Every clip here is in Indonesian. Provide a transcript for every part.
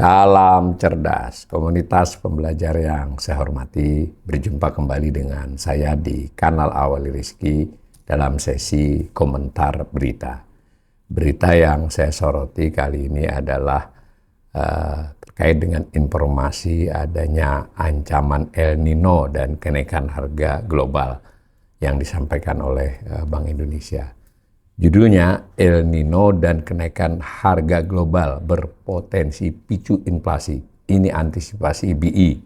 Salam cerdas, komunitas pembelajar yang saya hormati. Berjumpa kembali dengan saya di kanal Awali Rizky dalam sesi komentar berita. Berita yang saya soroti kali ini adalah terkait dengan informasi adanya ancaman El Nino dan kenaikan harga global yang disampaikan oleh Bank Indonesia. Judulnya, El Nino dan kenaikan harga global berpotensi picu inflasi. Ini antisipasi BI.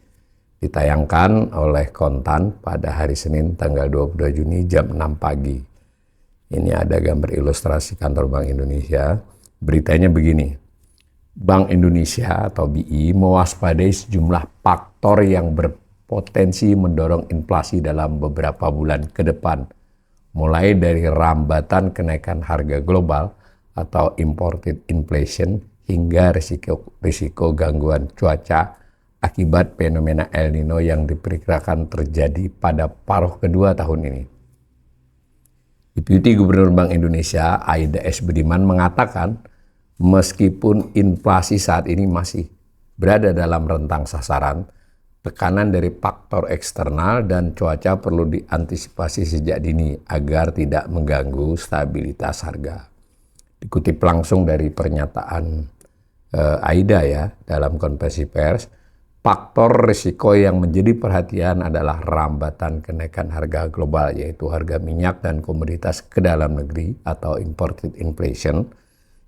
Ditayangkan oleh Kontan pada hari Senin tanggal 22 Juni jam 6 pagi. Ini ada gambar ilustrasi kantor Bank Indonesia. Beritanya begini. Bank Indonesia atau BI mewaspadai sejumlah faktor yang berpotensi mendorong inflasi dalam beberapa bulan ke depan, mulai dari rambatan kenaikan harga global atau imported inflation hingga risiko gangguan cuaca akibat fenomena El Nino yang diperkirakan terjadi pada paruh kedua tahun ini. Deputi Gubernur Bank Indonesia Aida S. Budiman mengatakan meskipun inflasi saat ini masih berada dalam rentang sasaran, tekanan dari faktor eksternal dan cuaca perlu diantisipasi sejak dini agar tidak mengganggu stabilitas harga. Dikutip langsung dari pernyataan Aida ya dalam konferensi pers, faktor risiko yang menjadi perhatian adalah rambatan kenaikan harga global, yaitu harga minyak dan komoditas ke dalam negeri atau imported inflation.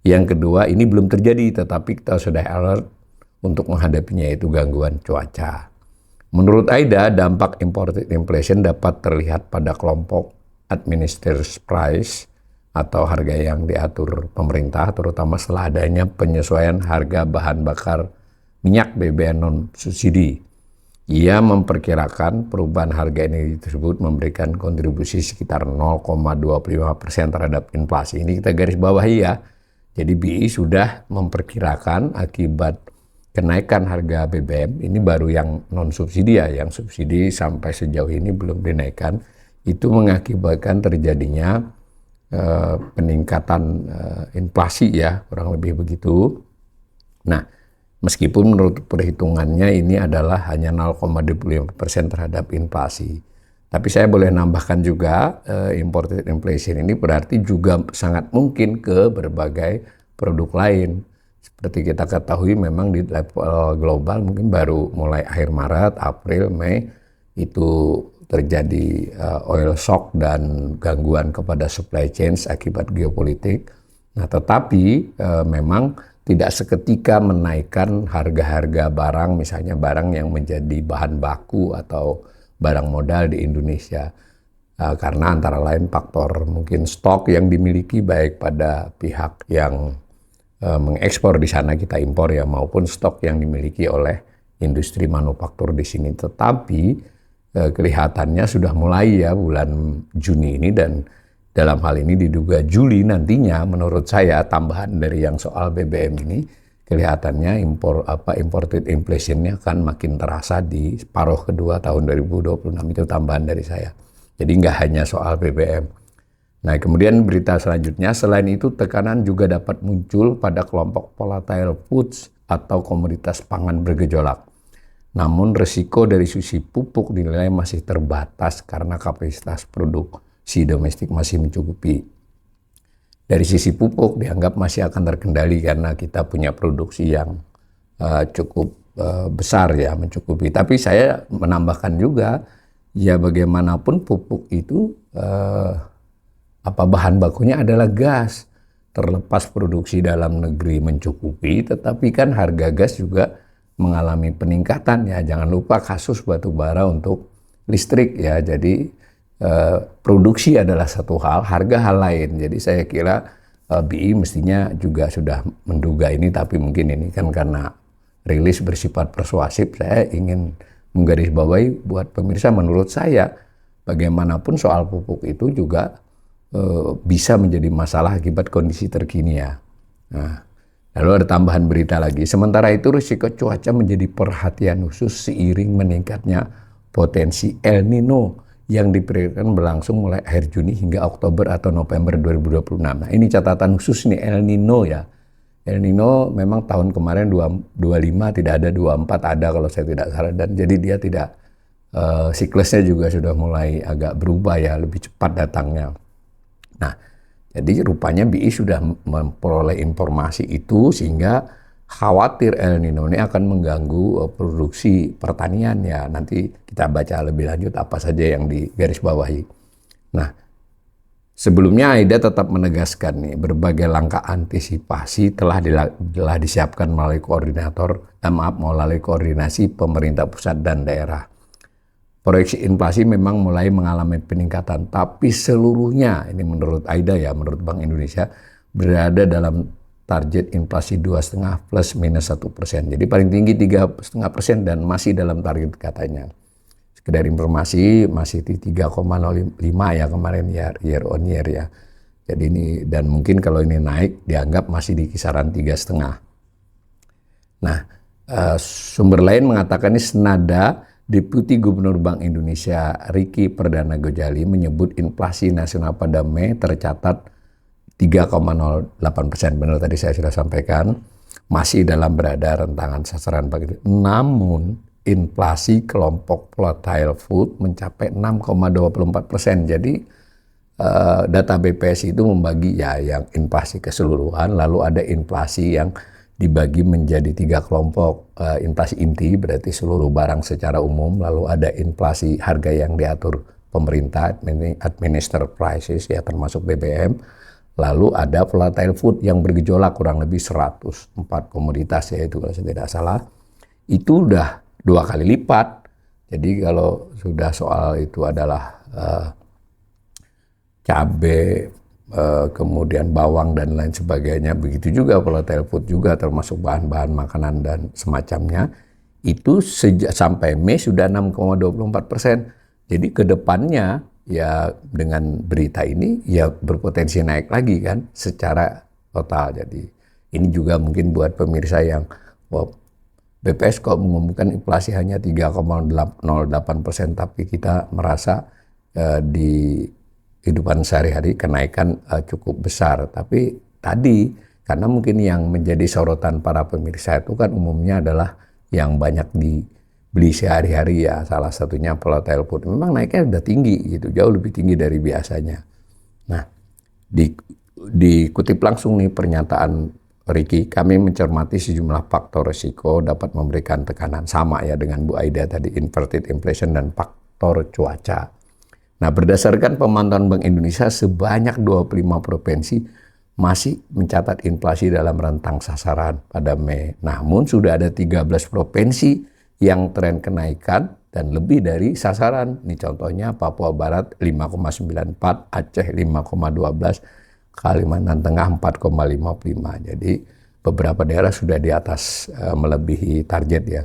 Yang kedua, ini belum terjadi tetapi kita sudah alert untuk menghadapinya, yaitu gangguan cuaca. Menurut Aida, dampak imported inflation dapat terlihat pada kelompok administered price atau harga yang diatur pemerintah, terutama setelah adanya penyesuaian harga bahan bakar minyak BBM non-subsidi. Ia memperkirakan perubahan harga energi tersebut memberikan kontribusi sekitar 0,25% terhadap inflasi. Ini kita garis bawahi ya. Jadi BI sudah memperkirakan akibat kenaikan harga BBM, ini baru yang non-subsidi ya, yang subsidi sampai sejauh ini belum dinaikkan, itu mengakibatkan terjadinya peningkatan inflasi ya, kurang lebih begitu. Nah, meskipun menurut perhitungannya ini adalah hanya 0,25% terhadap inflasi. Tapi saya boleh nambahkan juga imported inflation ini berarti juga sangat mungkin ke berbagai produk lain. Seperti kita ketahui memang di level global mungkin baru mulai akhir Maret, April, Mei itu terjadi oil shock dan gangguan kepada supply chain akibat geopolitik. Nah, tetapi memang tidak seketika menaikkan harga-harga barang, misalnya barang yang menjadi bahan baku atau barang modal di Indonesia. Karena antara lain faktor mungkin stok yang dimiliki baik pada pihak yang mengekspor di sana, kita impor ya, maupun stok yang dimiliki oleh industri manufaktur di sini. Tetapi kelihatannya sudah mulai ya bulan Juni ini, dan dalam hal ini diduga Juli nantinya menurut saya tambahan dari yang soal BBM ini, kelihatannya imported inflation-nya akan makin terasa di paruh kedua tahun 2026. Itu tambahan dari saya. Jadi nggak hanya soal BBM. Nah, kemudian berita selanjutnya, selain itu tekanan juga dapat muncul pada kelompok volatile foods atau komoditas pangan bergejolak. Namun risiko dari sisi pupuk dinilai masih terbatas karena kapasitas produksi domestik masih mencukupi. Dari sisi pupuk dianggap masih akan terkendali karena kita punya produksi yang cukup besar ya, mencukupi. Tapi saya menambahkan juga, ya bagaimanapun pupuk itu bahan bakunya adalah gas. Terlepas produksi dalam negeri mencukupi, tetapi kan harga gas juga mengalami peningkatan ya. Jangan lupa kasus batu bara untuk listrik ya. Jadi produksi adalah satu hal, harga hal lain. Jadi saya kira BI mestinya juga sudah menduga ini, tapi mungkin ini kan karena rilis bersifat persuasif, saya ingin menggarisbawahi buat pemirsa, menurut saya bagaimanapun soal pupuk itu juga bisa menjadi masalah akibat kondisi terkini ya. Nah, lalu ada tambahan berita lagi. Sementara itu risiko cuaca menjadi perhatian khusus seiring meningkatnya potensi El Nino yang diperkirakan berlangsung mulai akhir Juni hingga Oktober atau November 2026. Nah, ini catatan khusus nih El Nino ya. El Nino memang tahun kemarin 25 tidak ada, 24 ada kalau saya tidak salah, dan jadi dia tidak siklusnya juga sudah mulai agak berubah ya, lebih cepat datangnya. Nah, jadi rupanya BI sudah memperoleh informasi itu sehingga khawatir El Nino ini akan mengganggu produksi pertanian ya. Nanti kita baca lebih lanjut apa saja yang di garis bawahi. Nah, sebelumnya AIDA tetap menegaskan nih, berbagai langkah antisipasi telah disiapkan melalui melalui koordinasi pemerintah pusat dan daerah. Proyeksi inflasi memang mulai mengalami peningkatan, tapi seluruhnya, ini menurut AIDA ya, menurut Bank Indonesia, berada dalam target inflasi 2,5 plus minus 1%. Jadi paling tinggi 3,5% dan masih dalam target katanya. Sekedar informasi masih di 3,05 ya kemarin ya, year on year ya. Jadi ini, dan mungkin kalau ini naik dianggap masih di kisaran 3,5. Nah, sumber lain mengatakan ini senada Deputi Gubernur Bank Indonesia Riki Perdana Gojali menyebut inflasi nasional pada Mei tercatat 3,08%. Benar tadi saya sudah sampaikan, masih dalam berada rentangan sasaran begitu. Namun inflasi kelompok volatile food mencapai 6,24%. Jadi data BPS itu membagi ya yang inflasi keseluruhan, lalu ada inflasi yang dibagi menjadi 3 kelompok. Inflasi inti berarti seluruh barang secara umum, lalu ada inflasi harga yang diatur pemerintah, administered prices ya termasuk BBM, lalu ada volatile food yang bergejolak kurang lebih 104 komoditas ya itu kalau saya tidak salah. Itu udah 2 kali lipat. Jadi kalau sudah soal itu adalah cabai, kemudian bawang dan lain sebagainya, begitu juga volatile food juga termasuk bahan-bahan makanan dan semacamnya, itu sampai Mei sudah 6,24%. Jadi ke depannya ya dengan berita ini ya berpotensi naik lagi kan secara total. Jadi ini juga mungkin buat pemirsa yang BPS kok mengumumkan inflasi hanya 3,08%, tapi kita merasa di kehidupan sehari-hari kenaikan cukup besar. Tapi tadi karena mungkin yang menjadi sorotan para pemirsa itu kan umumnya adalah yang banyak dibeli sehari-hari ya, salah satunya volatile food. Memang naiknya udah tinggi gitu, jauh lebih tinggi dari biasanya. Nah, dikutip langsung nih pernyataan Riki, kami mencermati sejumlah faktor risiko dapat memberikan tekanan, sama ya dengan Bu Aida tadi, inverted inflation dan faktor cuaca. Nah, berdasarkan pemantauan Bank Indonesia, sebanyak 25 provinsi masih mencatat inflasi dalam rentang sasaran pada Mei. Namun sudah ada 13 provinsi yang tren kenaikan dan lebih dari sasaran. Ini contohnya Papua Barat 5,94, Aceh 5,12, Kalimantan Tengah 4,55. Jadi beberapa daerah sudah di atas melebihi target ya.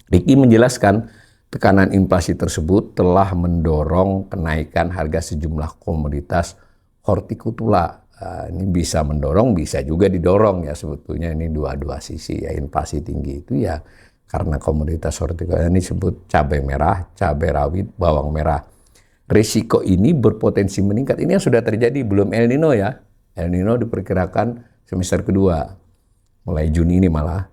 Riki menjelaskan tekanan inflasi tersebut telah mendorong kenaikan harga sejumlah komoditas hortikultura. Ini bisa mendorong, bisa juga didorong ya, sebetulnya ini dua-dua sisi ya. Inflasi tinggi itu ya karena komoditas hortikultura ini disebut cabai merah, cabai rawit, bawang merah. Risiko ini berpotensi meningkat. Ini yang sudah terjadi, belum El Nino ya. El Nino diperkirakan semester kedua, mulai Juni ini malah.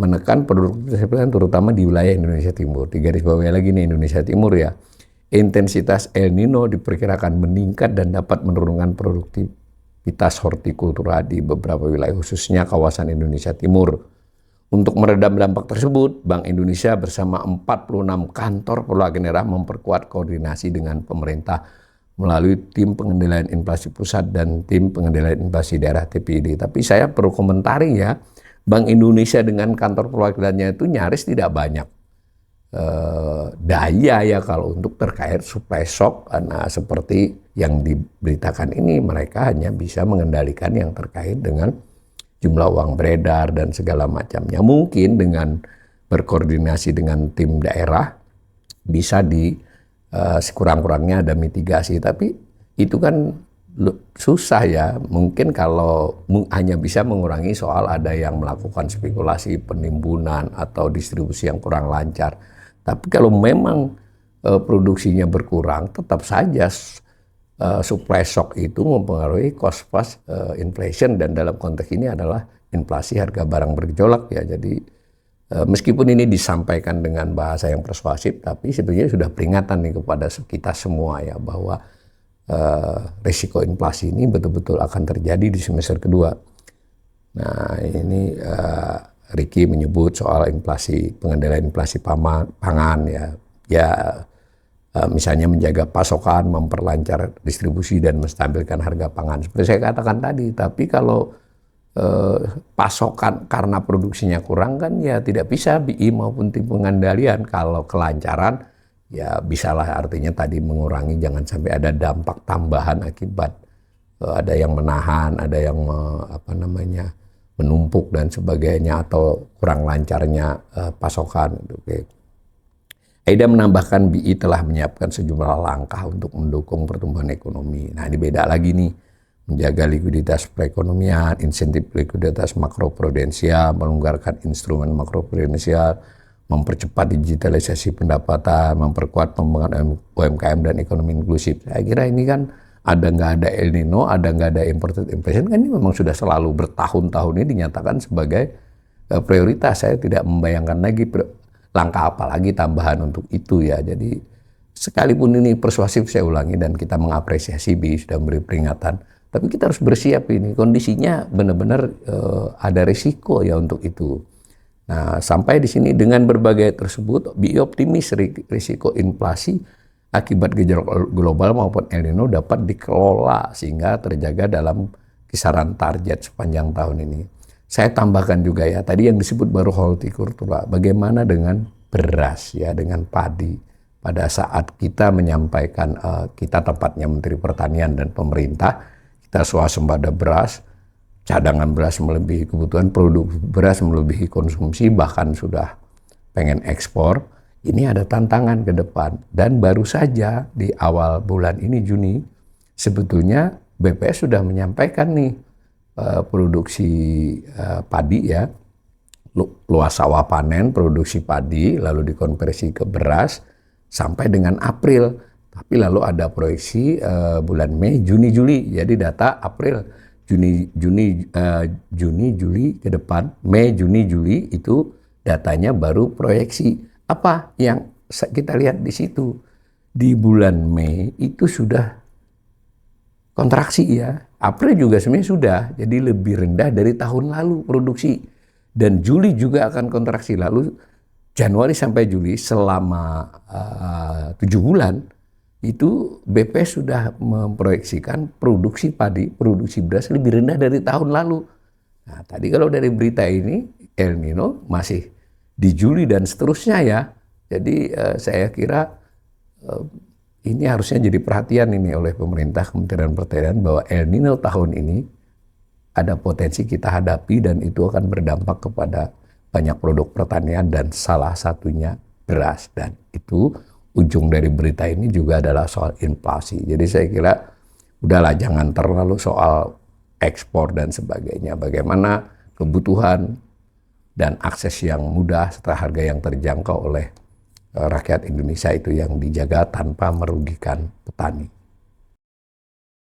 Menekan produktivitas terutama di wilayah Indonesia Timur. Di garis bawahnya lagi nih Indonesia Timur ya. Intensitas El Nino diperkirakan meningkat dan dapat menurunkan produktivitas hortikultura di beberapa wilayah khususnya kawasan Indonesia Timur. Untuk meredam dampak tersebut, Bank Indonesia bersama 46 kantor perwakilan daerah memperkuat koordinasi dengan pemerintah melalui tim pengendalian inflasi pusat dan tim pengendalian inflasi daerah TPID. Tapi saya perlu komentari ya, Bank Indonesia dengan kantor perwakilannya itu nyaris tidak banyak daya ya kalau untuk terkait supply shock. Nah, seperti yang diberitakan ini, mereka hanya bisa mengendalikan yang terkait dengan jumlah uang beredar dan segala macamnya. Mungkin dengan berkoordinasi dengan tim daerah bisa sekurang-kurangnya ada mitigasi, tapi itu kan susah ya. Mungkin kalau hanya bisa mengurangi soal ada yang melakukan spekulasi penimbunan atau distribusi yang kurang lancar. Tapi kalau memang produksinya berkurang, tetap saja supply shock itu mempengaruhi cost plus inflation, dan dalam konteks ini adalah inflasi harga barang bergejolak ya. Jadi meskipun ini disampaikan dengan bahasa yang persuasif, tapi sebenarnya sudah peringatan nih kepada kita semua ya, bahwa risiko inflasi ini betul-betul akan terjadi di semester kedua. Nah ini Ricky menyebut soal inflasi, pengendalian inflasi pangan ya misalnya menjaga pasokan, memperlancar distribusi dan menstabilkan harga pangan. Seperti saya katakan tadi, tapi kalau pasokan karena produksinya kurang kan ya tidak bisa BI maupun tim pengendalian. Kalau kelancaran ya bisalah, artinya tadi mengurangi, jangan sampai ada dampak tambahan akibat ada yang menahan, ada yang menumpuk dan sebagainya, atau kurang lancarnya pasokan. Oke. Aida menambahkan BI telah menyiapkan sejumlah langkah untuk mendukung pertumbuhan ekonomi. Nah ini beda lagi nih, menjaga likuiditas perekonomian, insentif likuiditas makroprudensial, melonggarkan instrumen makroprudensial, mempercepat digitalisasi pendapatan, memperkuat pengembangan UMKM dan ekonomi inklusif. Saya kira ini kan ada nggak ada El Nino, ada nggak ada imported inflation, kan ini memang sudah selalu bertahun-tahun ini dinyatakan sebagai prioritas. Saya tidak membayangkan lagi langkah apa lagi tambahan untuk itu ya. Jadi sekalipun ini persuasif, saya ulangi, dan kita mengapresiasi BI sudah memberi peringatan, tapi kita harus bersiap, ini kondisinya benar-benar ada risiko ya untuk itu. Nah sampai di sini dengan berbagai tersebut, BI optimis risiko inflasi akibat gejolak global maupun El Nino dapat dikelola sehingga terjaga dalam kisaran target sepanjang tahun ini. Saya tambahkan juga ya, tadi yang disebut baru hortikultura, bagaimana dengan beras ya, dengan padi. Pada saat kita menyampaikan, kita tempatnya Menteri Pertanian dan pemerintah, kita swasembada beras, cadangan beras melebihi kebutuhan, produk beras melebihi konsumsi, bahkan sudah pengen ekspor. Ini ada tantangan ke depan, dan baru saja di awal bulan ini Juni, sebetulnya BPS sudah menyampaikan nih, produksi padi ya, luas sawah panen, produksi padi, lalu dikonversi ke beras sampai dengan April. Tapi lalu ada proyeksi bulan Mei, Juni, Juli. Jadi data April, Juni, Juli ke depan, Mei, Juni, Juli itu datanya baru proyeksi. Apa yang kita lihat di situ? Di bulan Mei itu sudah kontraksi ya. April juga sebenarnya sudah, jadi lebih rendah dari tahun lalu produksi. Dan Juli juga akan kontraksi. Lalu Januari sampai Juli selama 7 bulan itu BPS sudah memproyeksikan produksi padi, produksi beras lebih rendah dari tahun lalu. Nah tadi kalau dari berita ini El Nino masih di Juli dan seterusnya ya. Jadi saya kira ini harusnya jadi perhatian ini oleh pemerintah, Kementerian Pertanian, bahwa El Nino tahun ini ada potensi kita hadapi, dan itu akan berdampak kepada banyak produk pertanian dan salah satunya beras. Dan itu ujung dari berita ini juga adalah soal inflasi. Jadi saya kira udahlah, jangan terlalu soal ekspor dan sebagainya. Bagaimana kebutuhan dan akses yang mudah serta harga yang terjangkau oleh rakyat Indonesia itu yang dijaga tanpa merugikan petani.